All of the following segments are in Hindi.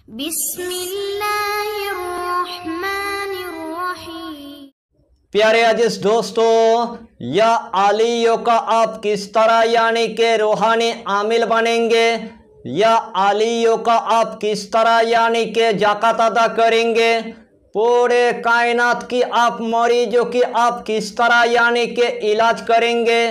बिस्मिल्लाहिर्रहमानिर्रहीम। प्यारे अजीज दोस्तों, या आलियों का आप किस तरह यानी के रूहानी आमिल बनेंगे, या आलियों का आप किस तरह यानी के ज़कात अदा करेंगे, पूरे कायनात की आप मरीजों की आप किस तरह यानी के इलाज करेंगे,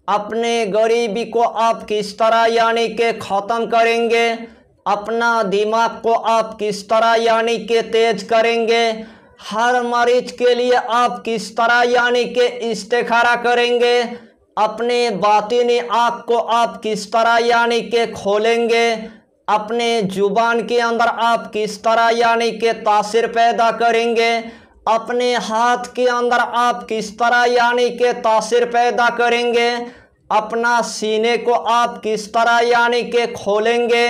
अपने गरीबी को आप किस तरह यानी के ख़त्म करेंगे, अपना दिमाग को आप किस तरह यानी के तेज करेंगे, हर मरीज के लिए आप किस तरह यानी के इस्तिखारा करेंगे, अपने बातिनी आँख को आप किस तरह यानी के खोलेंगे, अपने जुबान के अंदर आप किस तरह यानी के तासिर पैदा करेंगे, अपने हाथ के अंदर आप किस तरह यानी के तासिर पैदा करेंगे, अपना सीने को आप किस तरह यानी के खोलेंगे,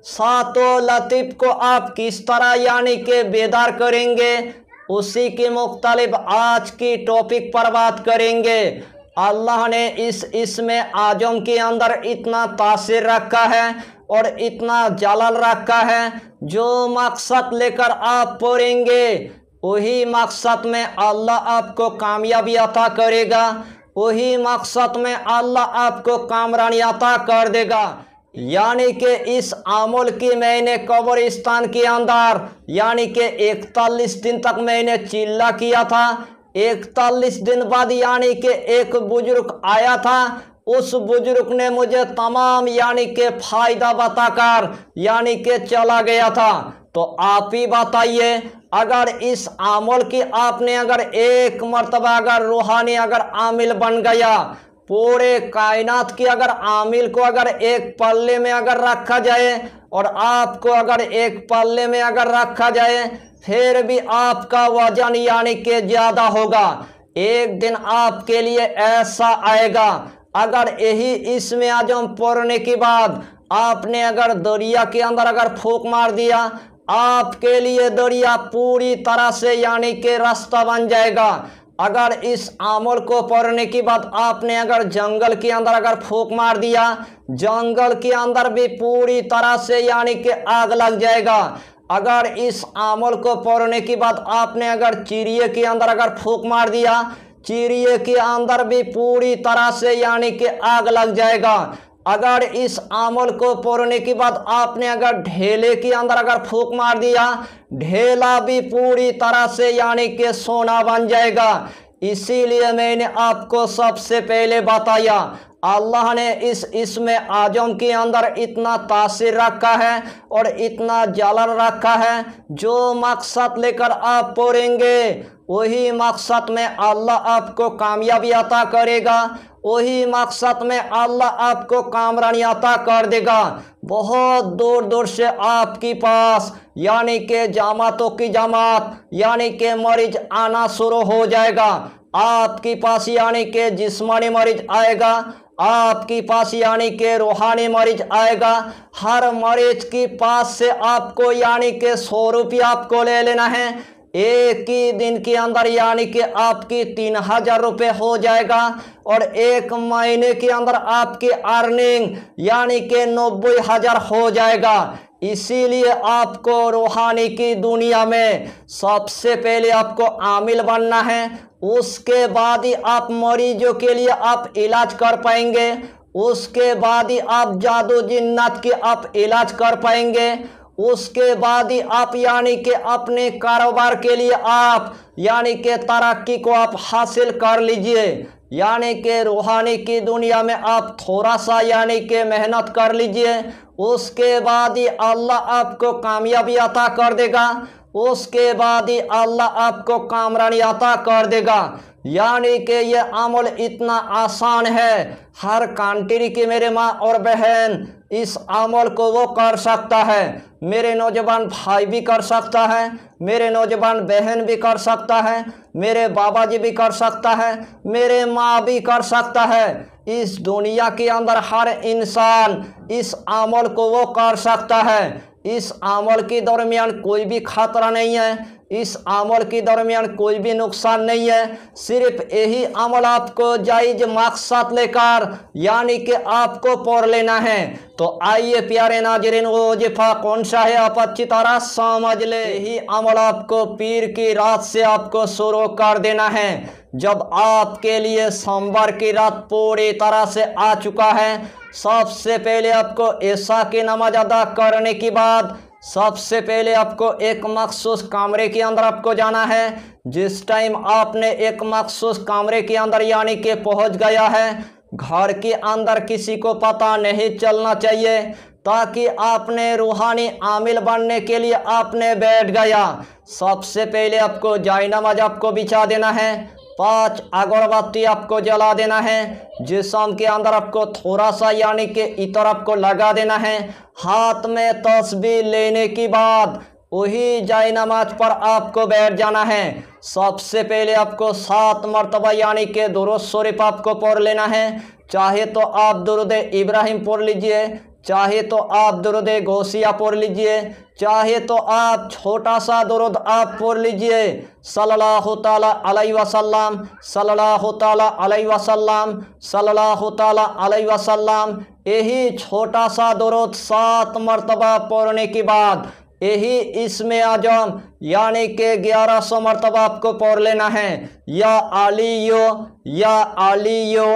सातों लतीफ़ को आप किस तरह यानी के बेदार करेंगे, उसी के मुख्तलिफ आज की टॉपिक पर बात करेंगे। अल्लाह ने इसमें आजम के अंदर इतना तासिर रखा है और इतना जलाल रखा है, जो मकसद लेकर आप पढ़ेंगे वही मकसद में अल्लाह आपको कामयाबी अता करेगा, वही मकसद में अल्लाह आपको कामरानी अता कर देगा। यानी कि इस अमल की मैंने कब्रिस्तान के अंदर यानी कि 41 दिन तक मैंने चिल्ला किया था। 41 दिन बाद यानी कि एक बुजुर्ग आया था, उस बुजुर्ग ने मुझे तमाम यानी के फ़ायदा बताकर यानी के चला गया था। तो आप ही बताइए, अगर इस अमल की आपने अगर एक मर्तबा अगर रूहानी अगर आमिल बन गया, पूरे कायनात की अगर आमिल को अगर एक पल्ले में अगर रखा जाए और आपको अगर एक पल्ले में अगर रखा जाए, फिर भी आपका वजन यानी कि ज़्यादा होगा। एक दिन आपके लिए ऐसा आएगा, अगर यही इसमें आजम पढ़ने के बाद आपने अगर दरिया के अंदर अगर फूंक मार दिया, आपके लिए दरिया पूरी तरह से यानी कि रास्ता बन जाएगा। अगर इस अमल को पढ़ने के बाद आपने अगर जंगल के अंदर अगर फूंक मार दिया, जंगल के अंदर भी पूरी तरह से यानी कि आग लग जाएगा। अगर इस अमल को पढ़ने के बाद आपने अगर चिड़िए के अंदर अगर फूंक मार दिया, चिड़िए के अंदर भी पूरी तरह से यानी कि आग लग जाएगा। अगर इस अमल को पढ़ने के बाद आपने अगर ढेले के अंदर अगर फूंक मार दिया, ढेला भी पूरी तरह से यानी कि सोना बन जाएगा। इसीलिए मैंने आपको सबसे पहले बताया, अल्लाह ने इसमें आजम के अंदर इतना तासिर रखा है और इतना जलाल रखा है, जो मकसद लेकर आप पढ़ेंगे वही मकसद में अल्लाह आपको कामयाबी अता करेगा, वही मकसद में अल्लाह आपको कामरानी अता कर देगा। बहुत दूर दूर से आपके पास यानी कि जमातों की जमात यानी कि मरीज आना शुरू हो जाएगा। आपके पास यानी कि जिस्मानी मरीज आएगा, आपके पास यानी कि रूहानी मरीज आएगा। हर मरीज के पास से आपको यानी कि 100 रुपया आपको ले लेना है। एक ही दिन के अंदर यानी कि आपकी 3000 रुपये हो जाएगा और एक महीने के अंदर आपकी अर्निंग यानी कि 90,000 हो जाएगा। इसीलिए आपको रूहानी की दुनिया में सबसे पहले आपको आमिल बनना है, उसके बाद ही आप मरीजों के लिए आप इलाज कर पाएंगे, उसके बाद ही आप जादू जिन्नात की आप इलाज कर पाएंगे, उसके बाद ही आप यानी कि अपने कारोबार के लिए आप यानी कि तरक्की को आप हासिल कर लीजिए। यानी कि रूहानी की दुनिया में आप थोड़ा सा यानी कि मेहनत कर लीजिए, उसके बाद ही अल्लाह आपको कामयाबी अता कर देगा, उसके बाद ही अल्लाह आपको कामरानी अता कर देगा। यानी कि ये अमल इतना आसान है, हर कंट्री के मेरे माँ और बहन इस अमल को वो कर सकता है। मेरे नौजवान भाई भी कर सकता है, मेरे नौजवान बहन भी कर सकता है, मेरे बाबा जी भी कर सकता है, मेरे माँ भी कर सकता है। इस दुनिया के अंदर हर इंसान इस अमल को वो कर सकता है। इस अमल के दरमियान कोई भी खतरा नहीं है, इस अमल के दरमियान कोई भी नुकसान नहीं है। सिर्फ यही अमल आपको जायज मकसद लेकर यानी कि आपको पढ़ लेना है। तो आइए प्यारे नाज़रीन, वो वजीफा कौन सा है आप अच्छी तरह समझ ले। यही अमल आपको पीर की रात से आपको शुरू कर देना है। जब आपके लिए सोमवार की रात पूरी तरह से आ चुका है, सबसे पहले आपको ऐशा की नमाज अदा करने के बाद सबसे पहले आपको एक मखसूस कमरे के अंदर आपको जाना है। जिस टाइम आपने एक मखसूस कमरे के अंदर यानी कि पहुंच गया है, घर के अंदर किसी को पता नहीं चलना चाहिए, ताकि आपने रूहानी आमिल बनने के लिए आपने बैठ गया। सबसे पहले आपको जायनमाज आपको बिछा देना है, 5 अगरबत्ती आपको जला देना है, जिस्म के अंदर आपको थोड़ा सा यानी कि इतर आपको लगा देना है। हाथ में तस्बीह लेने के बाद वही जायनमाज पर आपको बैठ जाना है। सबसे पहले आपको 7 मरतबा यानी कि दुरूद शरीफ आपको पढ़ लेना है। चाहे तो आप दुरूद इब्राहिम पढ़ लीजिए, चाहे तो आप दुरूद गौसिया पढ़ लीजिए, चाहे तो आप छोटा सा दुरूद आप पढ़ लीजिए, सल्लल्लाहु ताला अलैहि वसल्लम, सल्लल्लाहु ताला अलैहि वसल्लम, सल्लल्लाहु ताला अलैहि वसल्लम। यही छोटा सा दुरूद 7 मरतबा पढ़ने के बाद यही इस्मे आजम यानी कि 1100 मरतबा आपको पढ़ लेना है। या आलियो, या आलियो,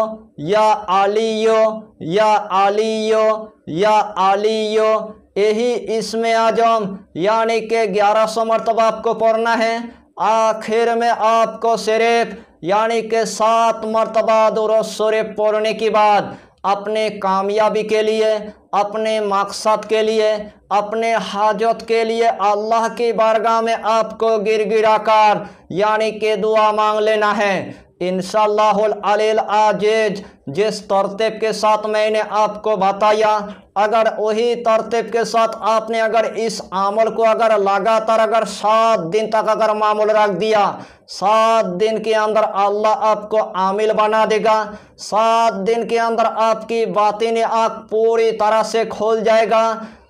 या आलियो, या आलियो, या आलियो। यही इस्मे आजम यानी कि 1100 मरतबा आपको पढ़ना है। आखिर में आपको सिर्फ यानी कि 7 मरतबा दुरूद शरीफ पढ़ने के बाद अपने कामयाबी के लिए, अपने मकसद के लिए, अपने हाजत के लिए अल्लाह की बारगाह में आपको गिड़गिड़ा कर यानी कि दुआ मांग लेना है। इंशाअल्लाहुल अलील अजीज जिस तरतीब के साथ मैंने आपको बताया, अगर वही तरतीब के साथ आपने अगर इस अमल को अगर लगातार अगर 7 दिन तक अगर मामूल रख दिया, 7 दिन के अंदर अल्लाह आपको आमिल बना देगा। 7 दिन के अंदर आपकी बातिनी आँख पूरी तरह से खोल जाएगा।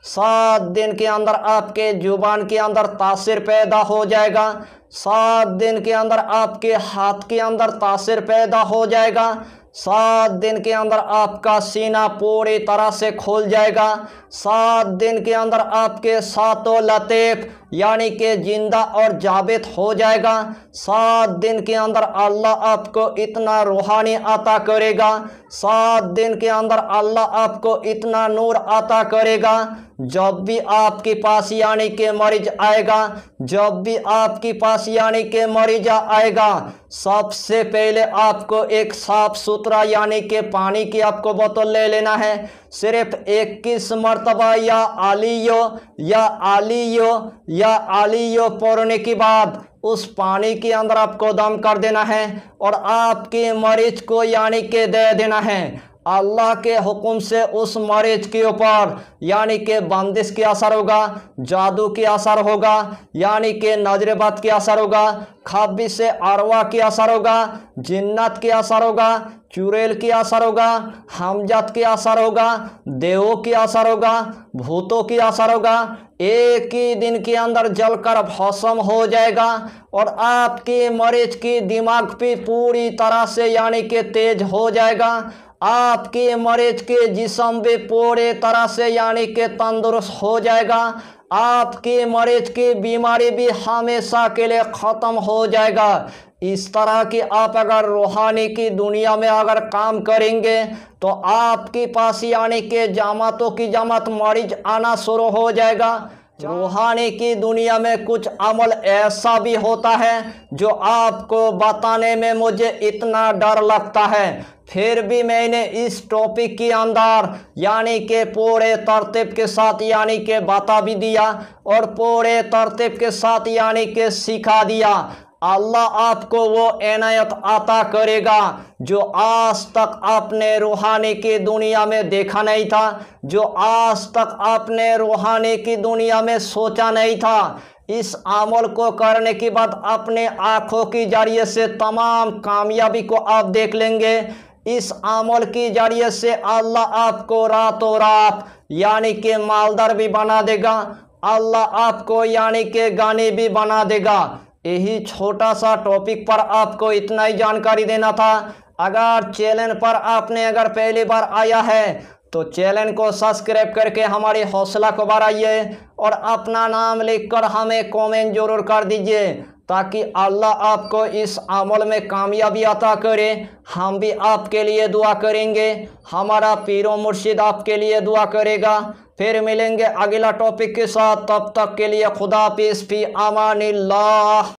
7 दिन के अंदर आपके जुबान के अंदर तासिर पैदा हो जाएगा। 7 दिन के अंदर आपके हाथ के अंदर तासिर पैदा हो जाएगा। 7 दिन के अंदर आपका सीना पूरी तरह से खुल जाएगा। 7 दिन के अंदर आपके सातों लतीफ यानी कि जिंदा और जाबित हो जाएगा। 7 दिन के अंदर अल्लाह आपको इतना रूहानी अता करेगा। 7 दिन के अंदर अल्लाह आपको इतना नूर अता करेगा। जब भी आपके पास यानी कि मरीज आएगा, जब भी आपके पास यानी कि मरीज आएगा, सबसे पहले आपको एक साफ सुथरा यानी कि पानी की आपको बोतल ले लेना है। सिर्फ 21 मरतबा या आलियो, या आलियो, या आलियो पढ़ने के बाद उस पानी के अंदर आपको दम कर देना है और आपके मरीज को यानी कि दे देना है। अल्लाह के हुक्म से उस मरीज के ऊपर यानी कि बंदिश के असर होगा, जादू के असर होगा, यानी कि नजरबद के असर होगा, खबी से अरवा के असर होगा, जिन्नत के असर होगा, चुड़ैल के असर होगा, हमजत के असर होगा, देवों के असर होगा, भूतों के असर होगा। एक ही दिन के अंदर जलकर भस्म हो जाएगा और आपके मरीज की दिमाग पे पूरी तरह से यानी कि तेज हो जाएगा। आपके मरीज के जिस्म भी पूरी तरह से यानी कि तंदुरुस्त हो जाएगा। आपके मरीज की बीमारी भी हमेशा के लिए ख़त्म हो जाएगा। इस तरह की आप अगर रूहानी की दुनिया में अगर काम करेंगे तो आपके पास यानी कि जमातों की जमात मरीज आना शुरू हो जाएगा। रूहानी की दुनिया में कुछ अमल ऐसा भी होता है जो आपको बताने में मुझे इतना डर लगता है, फिर भी मैंने इस टॉपिक के अंदर यानी कि पूरे तरतीब के साथ यानी कि बता भी दिया और पूरे तरतीब के साथ यानी कि सिखा दिया। अल्लाह आपको वो इनायत अता करेगा जो आज तक आपने रूहानी की दुनिया में देखा नहीं था, जो आज तक आपने रूहानी की दुनिया में सोचा नहीं था। इस अमल को करने के बाद अपने आँखों की जरिए से तमाम कामयाबी को आप देख लेंगे। इस अमल की जरिए से अल्लाह आपको रातों रात यानी कि मालदार भी बना देगा अल्लाह आपको यानी कि गाने भी बना देगा। यही छोटा सा टॉपिक पर आपको इतना ही जानकारी देना था। अगर चैनल पर आपने अगर पहली बार आया है तो चैनल को सब्सक्राइब करके हमारी हौसला को बढ़ाइए और अपना नाम लिखकर हमें कमेंट जरूर कर दीजिए, ताकि अल्लाह आपको इस अमल में कामयाबी अता करे। हम भी आपके लिए दुआ करेंगे, हमारा पीरो मुर्शिद आपके लिए दुआ करेगा। फिर मिलेंगे अगला टॉपिक के साथ, तब तक के लिए खुदा हाफिज़, फी अमानिल्लाह।